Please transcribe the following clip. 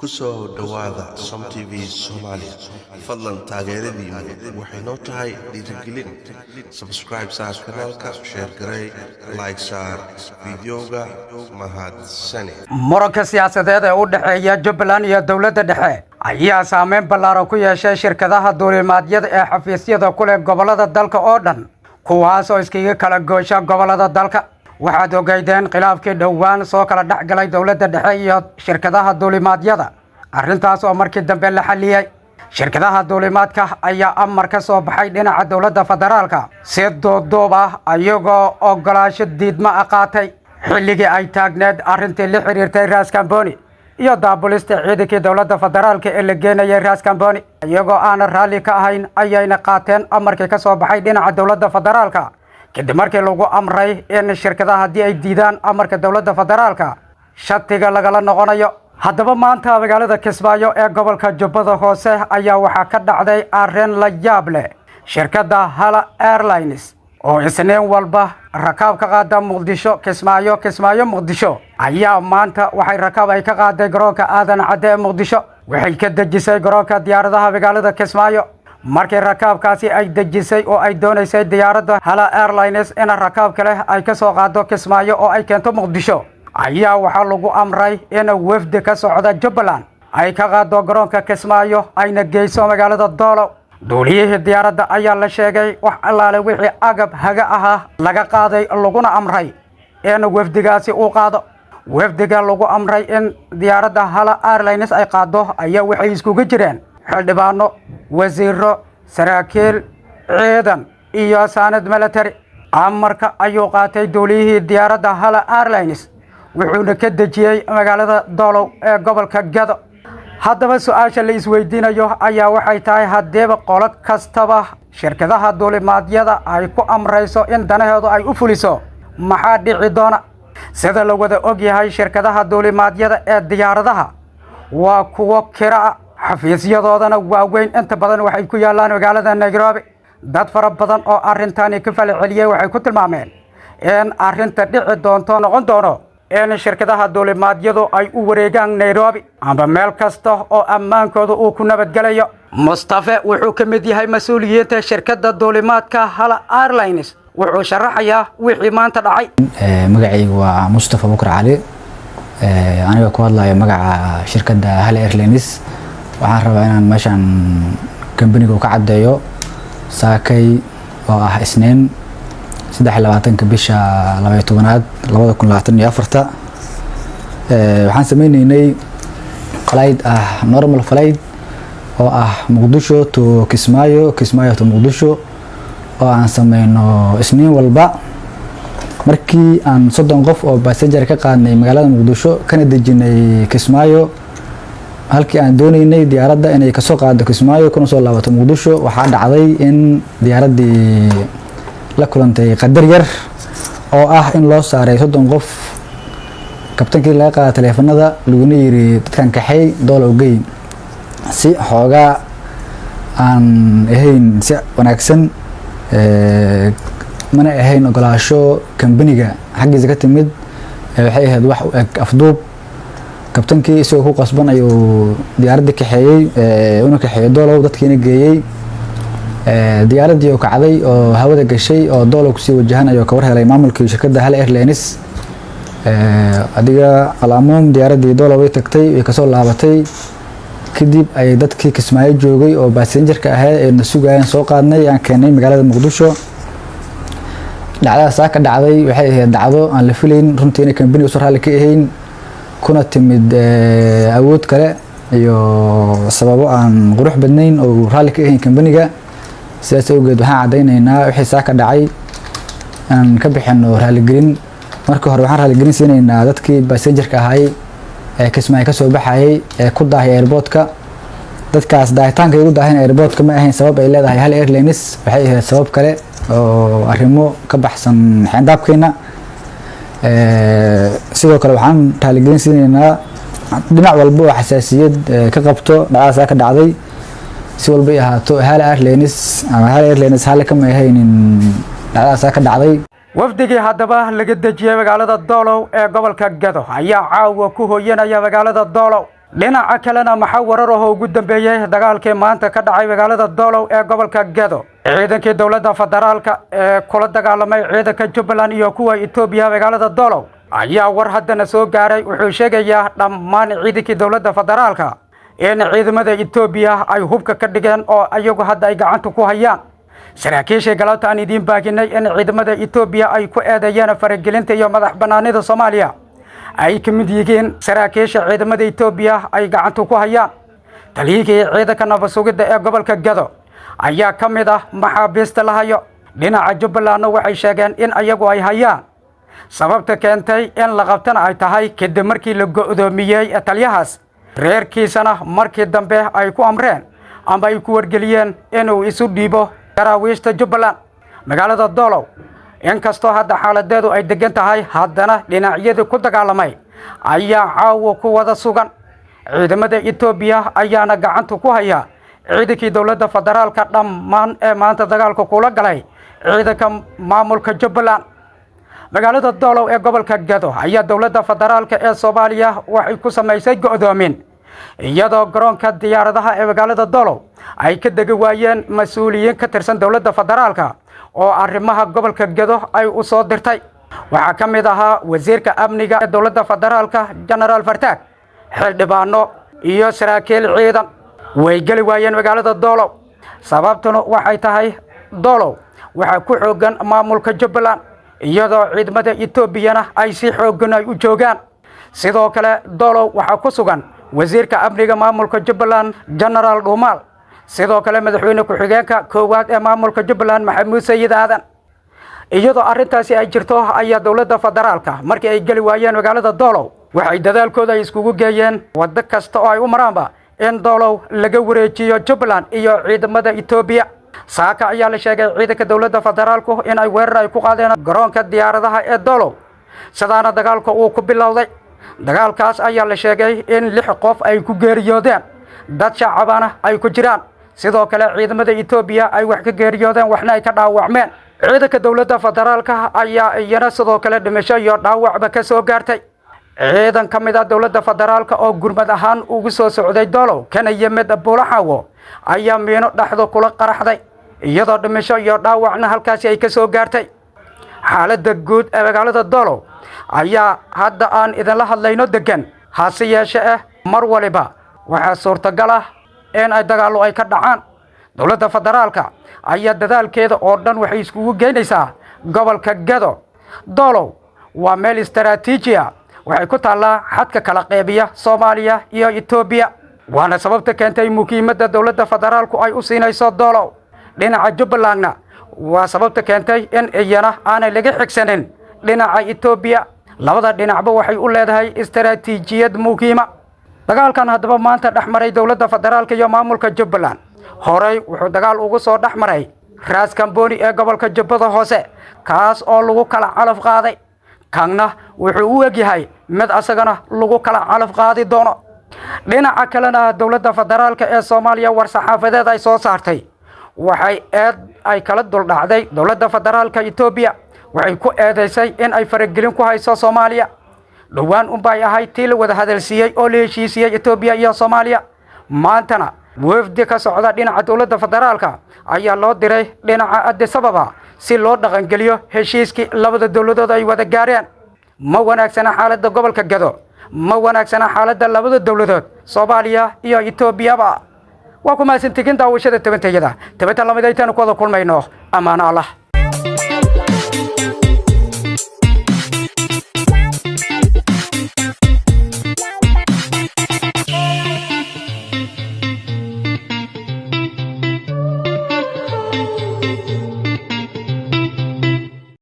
kusoo dhawaada Som TV Soomaaliya fadlan taageeradiinu waxay noo tahay dhiirigelin subscribe saar kanaalka share garay like saar videoga mahadsani muranka siyaasadeed ee u dhaxeeya Jubbaland iyo dawladda dhexe ayaa saameyn ballaaran ku yeeshay shirkadaha duulimaadyada ee xafiisyada ku leh gobolada dalka oo dhan kuwaas oo iskaga kala goosha gobolada dalka waxaad ogeydeen khilaafkii dhowaan soo kala dhaxgalay dawladda dhexe iyo shirkadaha duulimaadyada arrintaas oo markii dambe la xaliyay shirkadaha duulimaadka ayaa amar ka soo baxay dhinaca dawladda federaalka si doodoob ah ayagoo ogolaansho diidma qaatay xilligii ay taagneed arrintii la xiriirtay Ras Kamboni iyo daabulista ciidankii dawladda federaalka ee la geenayay Ras Kamboni iyagoo aan raalli ka ahayn ayayna qaateen amarkii ka soo baxay dhinaca dawladda federaalka kadib markii lagu amray in shirkadaha haddii ay diidaan amarka dawladda federaalka shatiga lagala noqonayo haddaba maanta magaalada Kismaayo ee gobolka Jubbada Hoose ayaa waxaa ka dhacday arrin la yaab leh shirkadda Hala Airlines oo isniin walba rakaab ka qaada Kismaayo Muqdisho ayaa maanta waxay rakaab ay ka qaaday garoonka Aadan Cadde ee Muqdisho waxay ka dejisay garoonka diyaaradaha magaalada Kismaayo markii rakaabkaasi ay dejisay oo ay doonaysay diyaaradda Hala Airlines in rakaab kale ay ka soo qaado Kismaayo oo ay keento Muqdisho ayaa waxaa lagu amray in wafdi ka socda Jubbaland ay ka qaado garoonka Kismaayo ayna geyso magaalada Doolow duuliyihii diyaaradda ayaa la sheegay wax allaale wixii agab haga ah laga qaaday laguna amray in wafdigaasi uu qaado wafdiga lagu amray in diyaaradda Hala Airlines ay qaado ayaa waxay iskugu jireen xildhibaano wasiiro saraakiil ciidan iyo saanad military amarka ayuu qaatay duuliyihii diyaaradda Hala Airlines wuxuuna ka dejiyay magaalada Doolow ee gobolka Gado haddaba su'aasha la isweydiinayo ayaa waxay tahay haddaba qolad kastaba shirkadaha duulimaadyada ay ku amrayso in danaheedu ay u fuliso maxaa dhici doona sida la wada og yahay shirkadaha duulimaadyada ee diyaaradaha waa kuwo kira xafiisyadoodana waaweyn inta badan waxay ku yaalaan magaalada Nairobi dad fara badan oo arrintan ka falceliyay waxay ku tilmaameen in arrinta dhici doonto noqon doono in shirkadaha duulimaadyadu ay u wareegaan Nairobi ama meel kasta oo ammaankooda uu ku nabadgelayo Mustafa wuxuu ka mid yahay mas'uuliyiinta shirkadda duulimaadka Hala Airlines wuxuu sharaxayaa wixii maanta dhacay magacaygu waa Mustafa Bukar Cali aniga ku hadlayo magaca shirkadda Hala Airlines waxaan rabaa inaan meeshan company-ga ka cadeeyo saakay oo ah isniin 23 bisha 12aad 2024 waxaan sameeynay flight normal flight oo ah Muqdisho to Kismaayo to Muqdisho oo aan sameeyno isniin walba markii aan 30 qof oo passenger ka qaadnay magaalada Muqdisho kana dejinay Kismaayo halkii aan doonaynay diyaaradda inay ka soo qaado Kismaayo kuna soo laabato Muqdisho waxaa dhacday in diyaaraddii la kulantay qadar yar oo ah in loo saaray 30 qof kabtankii laga qaaday teleefanada laguna yiri dadkan kaxay Doolow geey si xoogaa aan ahayn si wanaagsan mana ahayn ogolaasho company-ga xaggiisa ka timid waxay ahayd wax u eg afduub kabtankii isagoo ku qasban ayuu diyaaradda kaxeeyay una kaxeeyay Doolow dadkiina geeyay diyaaradii oo kacday oo hawada gashay oo Doolow kusii wajahanayo ka war helay maamulkii shirkadda Hala Airlines adiga alaamuum diyaaradii Doolow way tagtay way ka soo laabatay kadib ay dadkii Kismaayo joogay oo passenger-ka ahaa ee na sugayeen soo qaadnay aan keenay magaalada Muqdisho dhacdadaas ka dhacday waxay ahayd dhacdo aan la filayn runtii company usoo raalli ka ahayn kuna timid awood kale iyo sababo aan qurux badnayn oo raalli ka ahayn company-ga sidaas awgeed waxaan cadeynaynaa wixii saaka dhacay aan ka bixino raaligelin marka hore waxaan raaligelin siinaynaa dadkii passenger-ka ahaay ee Kismaayo ka soo baxayay ee ku daahay airport-ka dadkaas daahitaanka ay u daahayn airport-ka ma ahayn sabab ay leedahay Hala Airlines waxay ahayd sabab kale oo arrimo ka baxsan xeendabkeena sidoo kale waxaan raaligelin siinaynaa dhinac walba oo xasaasiyad ka qabto dhacdaas ka dhacday si walba ay ahaato Hala Airlines hala kama ahaynin dhacdaas ka dhacday wafdigii haddaba laga dejiyay magaalada Doolow ee gobolka Gado ayaa caawa ku hooyanaya magaalada Doolow dhinaca kalena maxaa warar oo ugu dambeeyay dagaalkii maanta ka dhacay magaalada Doolow ee gobolka Gedo ciidankii dowladda federaalka ee kula dagaalamay ciidanka Jubbaland iyo kuwa Itoobiya magaalada Doolow ayaa war haddana soo gaaray wuxuu sheegayaa dhammaan ciidankii dowladda federaalka in ciidamada Itoobiya ay hubka ka dhigeen oo ayagu hadda ay gacanta ku hayaan saraakiisha galabta aan idin baaginay in ciidamada Itoobiya ay ku eedeeyeen faragelinta iyo madax banaanida Soomaaliya ay ka mid yihiin saraakiisha ciidamada Itoobiya ay gacanta ku hayaan taliyigii ciidanka nabad sugidda ee gobolka Gedo ayaa ka mid ah maxaabiista la hayo dhinaca Jubbaland waxay sheegeen in ayagu ay hayaan sababta keentay in la qabtana ay tahay kadib markii la go'doomiyay taliyahaas reerkiisana markii dambe ay ku amreen ama ay ku wargeliyeen inuu isu dhiibo daraawiishta Jubbaland magaalada Doolow inkastoo hadda xaaladeedu ay degan tahay haddana dhinacyada ku dagaalamay ayaa caawa ku wada sugan ciidamada Itoobiya ayaana gacanta ku haya ciidankii dowladda federaalka dhammaan ee maanta dagaalka kula galay ciidanka maamulka Jubbaland magaalada Doolow ee gobolka Gedo ayaa dowladda federaalka ee Soomaaliya waxay ku sameysay go'doomin iyadoo garoonka diyaaradaha ee magaalada Doolow ay ka degi waayeen mas'uuliyiin ka tirsan dowladda federaalka oo arrimaha gobolka Gedo ay u soo dirtay waxa ka mid ahaa wasiirka amniga ee dowladda federaalka General Fartaag xildhibaano iyo saraakiil ciidan way gali waayeen magaalada Doolow sababtuna waxay tahay Doolow waxa ku xoogan maamulka Jubbaland iyadoo ciidamada Itoobiyana ay si xoogan ay u joogaan sidoo kale Doolow waxa ku sugan wasiirka amniga maamulka Jubbaland General Dhuumaal sidoo kale madaxweyne ku-xigeenka koowaad ee maamulka Jubbaland Maxamuud Sayid Aadan iyadoo arintaasi ay jirto ayaa dowladda federaalka markii ay gali waayeen magaalada Doolow waxay dadaalkooda iskugu geeyeen wada kasta oo ay u maraanba in Doolow laga wareejiyo Jubbaland iyo ciidamada Itoobiya saaka ayaa la sheegay ciidanka dowladda federaalku in ay weerar ay ku qaadeen garoonka diyaaradaha ee Doolow sidaana dagaalka uu ku bilowday dagaalkaas ayaa la sheegay in 6 qof ay ku geeriyoodeen dad shacabana ay ku jiraan sidoo kale ciidamada Itoobiya ay wax ka geeriyoodeen waxna ay ka dhaawacmeen ciidanka dowladda federaalka ayaa iyana sidoo kale dhimasho iyo dhaawacba ka soo gaartay ciidan ka mid ah dowladda federaalka oo gurmad ahaan ugu soo socday Doolow kana yimid Buulaxaawo ayaa miino dhaxdo kula qaraxday iyadoo dhimasho iyo dhaawacna halkaas ay ka soo gaartay xaaladda guud ee magaalada Doolow ayaa hadda aan idin la hadlayno degan hase yeeshee mar waliba waxa suurtagal ah in ay dagaalo ay ka dhacaan dowladda federaalka ayaa dadaalkeeda oo dhan waxay iskugu geynaysaa gobolka Gedo Doolow waa meel istaraatiiji ah waxay ku taallaa xadka kala qeybiya Soomaaliya iyo Itoobiya waana sababta keentay muhiimadda dowladda federaalku ay u siinayso Doolow dhinaca Jubbalandna waa sababta keentay in iyana aanay laga xigsanin dhinaca Itoobiya labada dhinacba waxay u leedahay istaraatiijiyad muhiima dagaalkan haddaba maanta dhaxmaray dowladda federaalka iyo maamulka Jubbaland horay wuxuu dagaal ugu soo dhaxmaray Raas Kamboni ee gobolka Jubbada Hoose kaas oo lagu kala calaf qaaday kanna wuxuu u egyahay mid asagana lagu kala calaf qaadi doono dhinaca kalena dowladda federaalka ee Soomaaliya war saxaafadeed ay soo saartay waxay ay kala dul dhacday dowladda federaalka Itoobiya waxay ku eedeysay in ay faragelin ku hayso Soomaaliya dhawaan bay ahayd tii la wada hadalsiiyay oo la heshiisiyay Itoobiya iyo Soomaaliya maantana wafdi ka socda dhinaca dowladda federaalka ayaa loo diray dhinaca Addis Ababa si loo dhaqan geliyo heshiiskii labada dowladood ay wada gaareen ma wanaagsana xaaladda gobolka Gedo ma wanaagsana xaaladda labada dowladood Soomaaliya iyo Itoobiya waa ku maasantihiin daawashada tabantayada lamid ay tan ku wada kulmayno amaana Allah